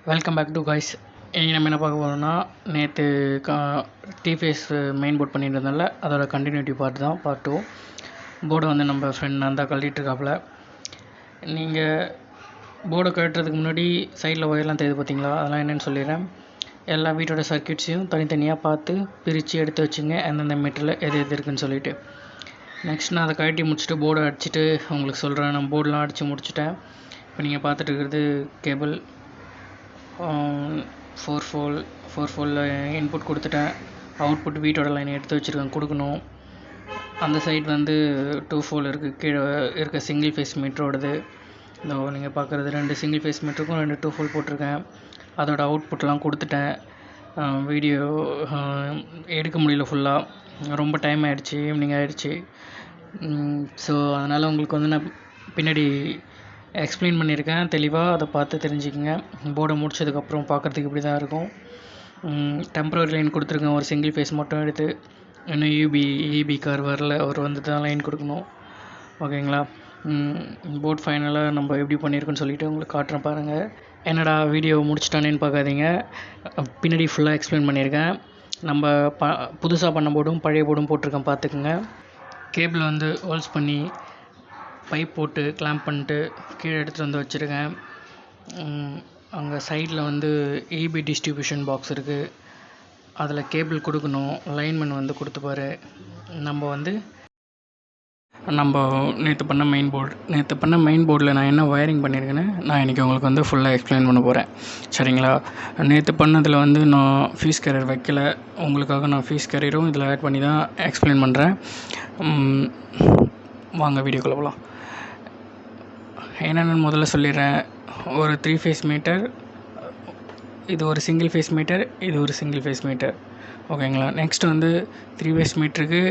Welcome back to guys. இன்றைக்கி நம்ம என்ன பார்க்க போகிறோம்னா, நேற்று டிஃபேஸ் மெயின் போர்ட் பண்ணிட்டு இருந்தோம்ல, அதோட கண்டினியூட்டி பார்ட் 2. போர்டை வந்து நம்ம ஃப்ரெண்ட் நான் தான் கழட்டிகிட்ருக்காப்புல. நீங்கள் போர்டை கழட்டுறதுக்கு முன்னாடி சைடில் ஒயர்லாம் தெரியுது பார்த்தீங்களா, அதெல்லாம் என்னென்னு சொல்லிடுறேன். எல்லா வீட்டோட சர்க்கியூட்ஸையும் தனித்தனியாக பார்த்து பிரித்து எடுத்து வச்சுங்க, எந்தெந்த மீட்டரில் எது எது இருக்குதுன்னு சொல்லிவிட்டு. நெக்ஸ்ட் நான் அதை கழட்டி முடிச்சுட்டு போர்டை அடிச்சுட்டு உங்களுக்கு சொல்கிறேன். நான் போர்டெலாம் அடித்து முடிச்சுட்டேன். இப்போ நீங்கள் பார்த்துட்டு இருக்கிறது கேபிள் 4 ஃபோல் இன்புட் கொடுத்துட்டேன். அவுட்புட் வீட்டோட லைன் எடுத்து வச்சுருக்கேன், கொடுக்கணும். அந்த சைடு வந்து 2 ஃபோல் இருக்குது, கீழே இருக்க சிங்கிள் ஃபேஸ் மீட்டரோடது. இந்த நீங்கள் பார்க்குறது 2 சிங்கிள் ஃபேஸ் மீட்டருக்கும் 2 2 ஃபோல் போட்டிருக்கேன். அதோட அவுட்புட்லாம் கொடுத்துட்டேன். வீடியோ எடுக்க முடியல ஃபுல்லாக, ரொம்ப டைம் ஆகிடுச்சி, ஈவினிங் ஆகிடுச்சி. ஸோ அதனால் உங்களுக்கு வந்து நான் பின்னாடி எக்ஸ்பிளைன் பண்ணியிருக்கேன் தெளிவாக, அதை பார்த்து தெரிஞ்சுக்கங்க. போர்டை முடிச்சதுக்கப்புறம் பார்க்குறதுக்கு இப்படி தான் இருக்கும். டெம்பரரி லைன் கொடுத்துருக்கேன், ஒரு சிங்கிள் ஃபேஸ் மட்டும் எடுத்து. இன்னும் இபி கார் வரல, அவர் வந்து தான் லைன் கொடுக்கணும். ஓகேங்களா? போர்ட் ஃபைனலாக நம்ம எப்படி பண்ணியிருக்கோன்னு சொல்லிவிட்டு உங்களுக்கு காட்டுறேன் பாருங்கள். என்னடா வீடியோ முடிச்சிட்டானேன்னு பார்க்காதீங்க, பின்னாடி ஃபுல்லாக எக்ஸ்பிளைன் பண்ணியிருக்கேன். நம்ம புதுசாக பண்ண போர்டும் பழைய போர்டும் போட்டிருக்கேன், பார்த்துக்குங்க. கேபிள் வந்து ஹோல்ஸ் பண்ணி பைப் போட்டு கிளாம்ப் பண்ணிட்டு கீழே எடுத்துகிட்டு வந்து வச்சுருக்கேன். அங்கே சைடில் வந்து இபி டிஸ்ட்ரிபியூஷன் பாக்ஸ் இருக்குது, அதில் கேபிள் கொடுக்கணும். லைன்மேன் வந்து கொடுத்துப்பாரு. நம்ம நேற்று பண்ண மெயின் போர்டில் நான் என்ன ஒயரிங் பண்ணியிருக்கேன்னு நான் இன்றைக்கி உங்களுக்கு வந்து ஃபுல்லாக எக்ஸ்பிளைன் பண்ண போகிறேன். சரிங்களா? நேற்று பண்ணதில் வந்து நான் ஃபீஸ் கேரியர் வைக்கல, உங்களுக்காக நான் ஃபீஸ் கேரியரும் இதில் ஆட் பண்ணி தான் எக்ஸ்பிளைன் பண்ணுறேன். வாங்க வீடியோக்குள்ளே போகலாம். என்னென்னு முதல்ல சொல்லிடுறேன். ஒரு 3 ஃபேஸ் மீட்டர், இது ஒரு சிங்கிள் ஃபேஸ் மீட்டர், இது ஒரு சிங்கிள் ஃபேஸ் மீட்டர். ஓகேங்களா? நெக்ஸ்ட் வந்து 3 ஃபேஸ் மீட்டருக்கு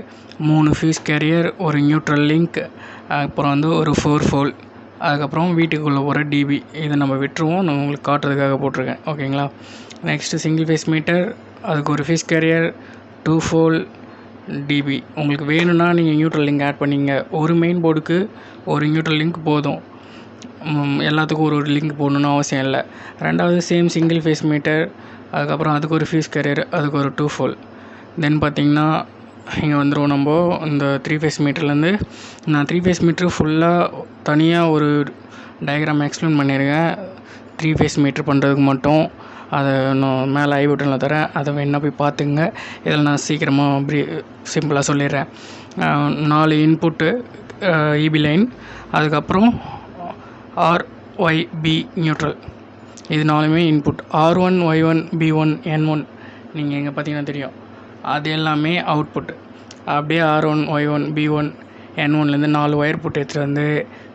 3 ஃபீஸ் கேரியர், ஒரு நியூட்ரல் லிங்க், அப்புறம் வந்து ஒரு 4 ஃபோல், அதுக்கப்புறம் வீட்டுக்குள்ளே போகிற டிபி. இதை நம்ம விட்டுருவோம், நான் உங்களுக்கு காட்டுறதுக்காக போட்டிருக்கேன். ஓகேங்களா? நெக்ஸ்ட்டு சிங்கிள் ஃபேஸ் மீட்டர், அதுக்கு ஒரு ஃபீஸ் கேரியர், 2 ஃபோல், டிபி. உங்களுக்கு வேணும்னா நீங்கள் நியூட்ரல் லிங்க் ஆட் பண்ணிங்க. ஒரு மெயின் போர்டுக்கு ஒரு நியூட்ரல் லிங்க் போதும், எல்லாத்துக்கும் ஒரு லிங்க் போடணுன்னு அவசியம் இல்லை. ரெண்டாவது சேம் சிங்கிள் ஃபேஸ் மீட்டர், அதுக்கப்புறம் அதுக்கு ஒரு ஃபீஸ் கேரியர், அதுக்கு ஒரு 2 ஃபோல். தென் பார்த்திங்கன்னா இங்கே வந்துடும். நம்ம இந்த 3 ஃபேஸ் மீட்டர்லேருந்து நான் 3 ஃபேஸ் மீட்ரு ஃபுல்லாக தனியாக ஒரு டயக்ராம் எக்ஸ்பிளைன் பண்ணியிருக்கேன். 3 ஃபேஸ் மீட்ரு பண்ணுறதுக்கு மட்டும். அதை நான் மேலே ஐ பட்டனில் தரேன், அதை வேணா போய் பார்த்துங்க. இதில் நான் சீக்கிரமாக சிம்பிளாக சொல்லிடுறேன். 4 இன்புட்டு இபி லைன், அதுக்கப்புறம் RYB நியூட்ரல், இது 4மே input. R1 Y1 B1 N1 நீங்கள் இங்கே பார்த்தீங்கன்னா தெரியும், அது எல்லாமே அவுட்புட். அப்படியே R1 Y1 B1 N1லேருந்து 4 wire put எடுத்துகிட்டு வந்து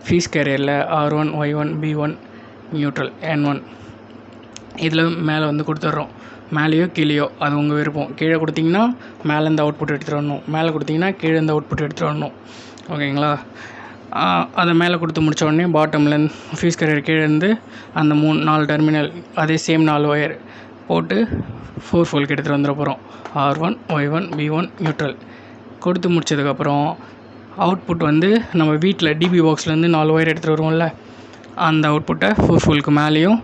fees கேரியரில் R1 Y1 B1 neutral N1 இதில் மேலே வந்து கொடுத்துட்றோம். மேலேயோ கீழேயோ அது உங்கள் விருப்பம். கீழே கொடுத்திங்கன்னா மேலேருந்து அவுட்புட் எடுத்துகிட்டு வரணும், மேலே கொடுத்திங்கன்னா கீழேருந்து அவுட்புட் எடுத்துகிட்டு வரணும். ஓகேங்களா? அதை மேலே கொடுத்து முடித்த உடனே பாட்டம்லேருந்து ஃபீஸ் கேரியர் கீழேருந்து அந்த 4 டெர்மினல், அதே சேம் 4 ஒயர் போட்டு 4 ஃபோல்க்கு எடுத்துகிட்டு வந்துட போகிறோம். R1 Y1 B1 நியூட்ரல் கொடுத்து முடிச்சதுக்கப்புறம் அவுட்புட் வந்து நம்ம வீட்டில் டிபி பாக்ஸ்லேருந்து 4 ஒயர் எடுத்துகிட்டு வருவோம்ல, அந்த அவுட்புட்டை 4 ஃபோல்க்கு மேலேயும்,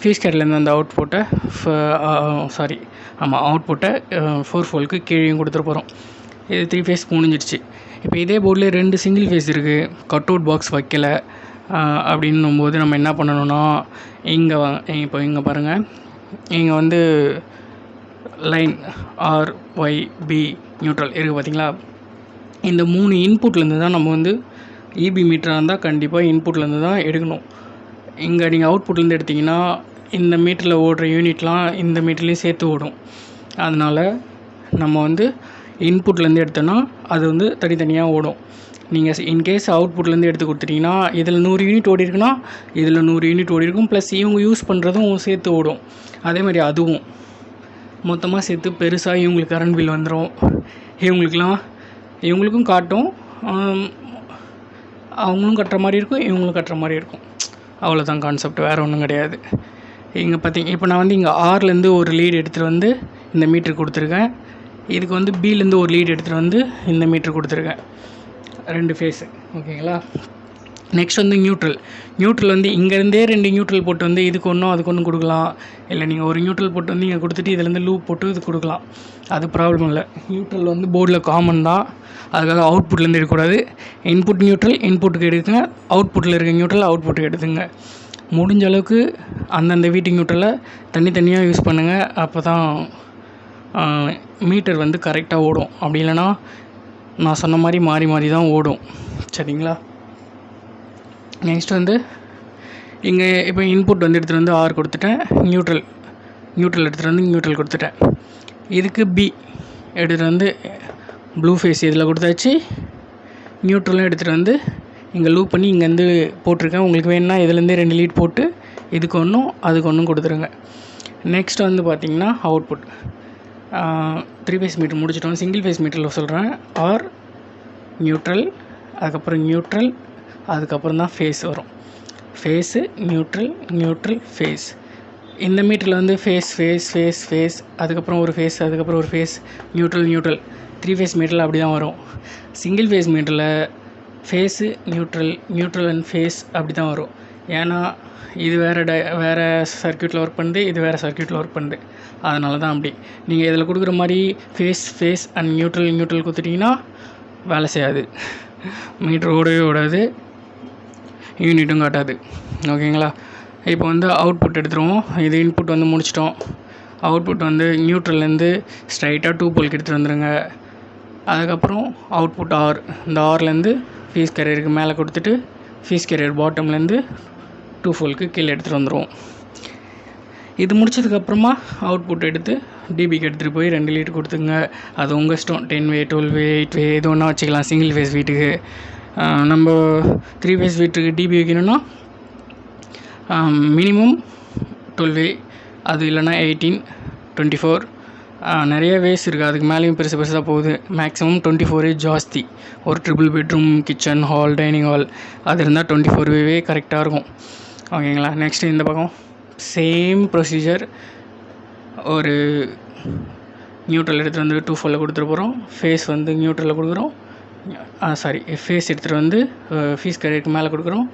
ஃபீஸ் கேரியர்லேருந்து அந்த அவுட்புட்டை அவுட்புட்டை 4 ஃபோல்க்கு கீழேயும் கொடுத்துட்டு போகிறோம். இது 3 ஃபேஸ் முடிஞ்சிடுச்சு. இப்போ இதே போர்டில் 2 சிங்கிள் ஃபேஸ் இருக்குது, கட் அவுட் பாக்ஸ் வைக்கலை. அப்படின்னும் போது நம்ம என்ன பண்ணணும்னா, இப்போ இங்கே பாருங்கள், இங்கே வந்து லைன் RYB நியூட்ரல் இருக்குது பார்த்தீங்களா? இந்த 3 இன்புட்லேருந்து தான் நம்ம வந்து இபி மீட்டராக இருந்தால் கண்டிப்பாக இன்புட்லேருந்து தான் எடுக்கணும். இங்கே நீங்கள் அவுட்புட்லேருந்து எடுத்திங்கன்னா இந்த மீட்டரில் ஓடுற யூனிட்லாம் இந்த மீட்டர்லேயும் சேர்த்து ஓடும். அதனால் நம்ம வந்து இன்புட்லேருந்து எடுத்தோன்னா அது வந்து தனித்தனியாக ஓடும். நீங்கள் இன்கேஸ் அவுட்புட்லேருந்து எடுத்து கொடுத்துட்டிங்கன்னா இதில் 100 யூனிட் ஓடி இருக்குன்னா இதில் 100 யூனிட் ஓடி இருக்கும், ப்ளஸ் இவங்க யூஸ் பண்ணுறதும் சேர்த்து ஓடும். அதே மாதிரி அதுவும் மொத்தமாக சேர்த்து பெருசாக இவங்களுக்கு கரண்ட் பில் வந்துடும். இவங்களுக்கும் காட்டும், அவங்களும் கட்டுற மாதிரி இருக்கும், இவங்களும் கட்டுற மாதிரி இருக்கும். அவ்வளோதான் கான்செப்ட், வேறு ஒன்றும் கிடையாது. இங்கே இப்போ நான் வந்து இங்கே ஆர்லேருந்து ஒரு லீடு எடுத்துகிட்டு வந்து இந்த மீட்ரு கொடுத்துருக்கேன். இதுக்கு வந்து பிலேருந்து ஒரு லீடு எடுத்துகிட்டு வந்து இந்த மீட்ரு கொடுத்துருக்கேன், 2 ஃபேஸு. ஓகேங்களா? நெக்ஸ்ட் வந்து நியூட்ரல் வந்து இங்கேருந்தே 2 நியூட்ரல் போட்டு வந்து இதுக்கு ஒன்றும் அதுக்கு ஒன்றும் கொடுக்கலாம். இல்லை நீங்கள் ஒரு நியூட்ரல் போட்டு வந்து இங்கே கொடுத்துட்டு இதுலேருந்து லூப் போட்டு இது கொடுக்கலாம், அது ப்ராப்ளம் இல்லை. நியூட்ரல் வந்து போர்டில் காமன் தான், அதுக்காக அவுட்புட்லேருந்து எடுக்கக்கூடாது. இன்புட் நியூட்ரல் இன்புட்டுக்கு எடுத்துங்க, அவுட்புட்டில் இருக்க நியூட்ரல் அவுட்புட்டுக்கு எடுத்துங்க. முடிஞ்ச அளவுக்கு அந்தந்த வீட்டு நியூட்ரலை தனித்தனியாக யூஸ் பண்ணுங்கள். அப்போ தான் மீட்டர் வந்து கரெக்டாக ஓடும். அப்படி இல்லைனா நான் சொன்ன மாதிரி மாறி மாறி தான் ஓடும். சரிங்களா? நெக்ஸ்ட் வந்து இங்கே இப்போ இன்புட் வந்து எடுத்துகிட்டு வந்து ஆர் கொடுத்துட்டேன், நியூட்ரல் எடுத்துகிட்டு வந்து நியூட்ரல் கொடுத்துட்டேன். இதுக்கு பி எடுத்துகிட்டு வந்து ப்ளூ ஃபேஸ் இதில் கொடுத்தாச்சு. நியூட்ரலும் எடுத்துகிட்டு வந்து இங்கே லூப் பண்ணி இங்கேருந்து போட்டிருக்கேன். உங்களுக்கு வேணும்னா இதுலேருந்தே 2 லீட் போட்டு இதுக்கு ஒன்றும் அதுக்கு ஒன்றும் கொடுத்துருங்க. நெக்ஸ்ட் வந்து பார்த்திங்கன்னா அவுட்புட் 3 ஃபேஸ் மீட்டர் முடிச்சிட்டோம். சிங்கிள் ஃபேஸ் மீட்டரில் சொல்கிறேன். ஆர் நியூட்ரல், அதுக்கப்புறம் நியூட்ரல், அதுக்கப்புறம் தான் ஃபேஸ் வரும். Phase neutral face. இந்த மீட்டரில் வந்து ஃபேஸ் அதுக்கப்புறம் ஒரு ஃபேஸ், அதுக்கப்புறம் ஒரு ஃபேஸ், நியூட்ரல் 3 ஃபேஸ் மீட்டரில் அப்படி தான் வரும். சிங்கிள் ஃபேஸ் மீட்டரில் ஃபேஸு நியூட்ரல் அண்ட் ஃபேஸ் அப்படி தான் வரும். ஏன்னா இது வேறு சர்க்யூட்டில் ஒர்க் பண்ணுது, இது வேறு சர்க்யூட்டில் ஒர்க் பண்ணுது, அதனால தான் அப்படி. நீங்கள் இதில் கொடுக்குற மாதிரி ஃபேஸ் அண்ட் நியூட்ரல் கொடுத்துட்டிங்கன்னா வேலை செய்யாது, மீட்ரு ஓடவே ஓடாது, யூனிட்டும் காட்டாது. ஓகேங்களா? இப்போ வந்து அவுட்புட் எடுத்துருவோம். இது இன்புட் வந்து முடிச்சிட்டோம். அவுட்புட் வந்து நியூட்ரல்லேருந்து ஸ்ட்ரைட்டாக 2 போலுக்கு எடுத்துகிட்டு வந்துடுங்க. அதுக்கப்புறம் அவுட்புட் ஆர், இந்த ஆர்லேருந்து ஃபீஸ் கேரியருக்கு மேலே கொடுத்துட்டு ஃபீஸ் கேரியர் பாட்டம்லேருந்து 2 போலுக்கு கீழே எடுத்துகிட்டு வந்துடுவோம். இது முடிச்சதுக்கப்புறமா அவுட்புட் எடுத்து டிபிக்கு எடுத்துகிட்டு போய் 2 லீட் கொடுத்துங்க. அது உங்கள் இஷ்டம், 10 வே 12 வே 8 வே எது ஒன்றா வச்சுக்கலாம். சிங்கிள் ஃபேஸ் வீட்டுக்கு நம்ம 3 ஃபேஸ் வீட்டுக்கு டிபி வைக்கணும்னா மினிமம் 12 வே, அது இல்லைனா 18 24 நிறைய வேஸ் இருக்குது. அதுக்கு மேலேயும் பெருசாக போகுது. மேக்ஸிமம் 24 ஜாஸ்தி. ஒரு triple bedroom, kitchen, hall, dining hall அது இருந்தால் 24 வேவே கரெக்டாக இருக்கும். ஓகேங்களா? நெக்ஸ்ட்டு இந்த பக்கம் சேம் ப்ரொசீஜர். ஒரு நியூட்ரல் எடுத்துகிட்டு வந்து 2 போலில் கொடுத்துட்டு போகிறோம். ஃபேஸ் வந்து நியூட்ரலில் கொடுக்குறோம். ஃபேஸ் எடுத்துகிட்டு வந்து ஃபீஸ் கேரியருக்கு மேலே கொடுக்குறோம்.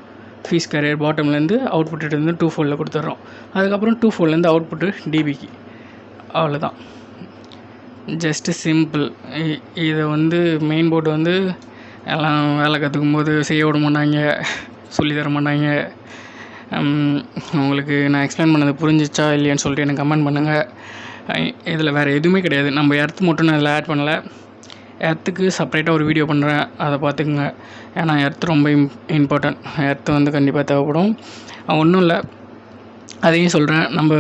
ஃபீஸ் கேரியர் பாட்டம்லேருந்து அவுட்புட் எடுத்து வந்து 2 போலில் கொடுத்துட்றோம். அதுக்கப்புறம் 2 போல்லேருந்து அவுட்புட்டு டிபிக்கு. அவ்வளோதான், ஜஸ்ட்டு சிம்பிள். இதை வந்து மெயின் போர்டு வந்து எல்லாம் வேலை கற்றுக்கும் போது செய்ய விட மாட்டாங்க, சொல்லி தர மாட்டாங்க. உங்களுக்கு நான் எக்ஸ்பிளைன் பண்ணது புரிஞ்சிச்சா இல்லையான்னு சொல்லிட்டு எனக்கு கமெண்ட் பண்ணுங்கள். இதில் வேறு எதுவுமே கிடையாது. நம்ம எர்த்து மட்டும் நான் இதில் ஆட் பண்ணலை. எர்த்துக்கு செப்பரேட்டாக ஒரு வீடியோ பண்ணுறேன், அதை பார்த்துக்குங்க. ஏன்னா எர்த்து ரொம்ப இம்பார்ட்டன்ட். எர்த்து வந்து கண்டிப்பாக தேவைப்படும். ஒன்றும் இல்லை, அதையும் சொல்கிறேன். நம்ம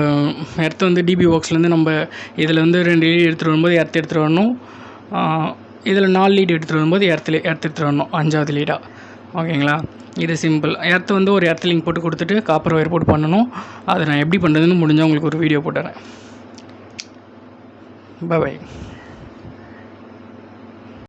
எர்த்து வந்து டிபி பாக்ஸ்லேருந்து நம்ம இதில் வந்து 2 லீட் எடுத்துகிட்டு வரும்போது எர்த்து எடுத்துகிட்டு வரணும். இதில் 4 லீட் எடுத்துகிட்டு வரும்போது எர்த்து எடுத்துகிட்டு வரணும் 5வது லீடாக. ஓகேங்களா? இது சிம்பிள். எர்த்து வந்து ஒரு எர்த்து லிங்க் போட்டு கொடுத்துட்டு காப்பர் ஒயர் போட்டு பண்ணணும். அதை நான் எப்படி பண்ணுறதுன்னு முடிஞ்சால் உங்களுக்கு ஒரு வீடியோ போட்டுறேன். பாய்.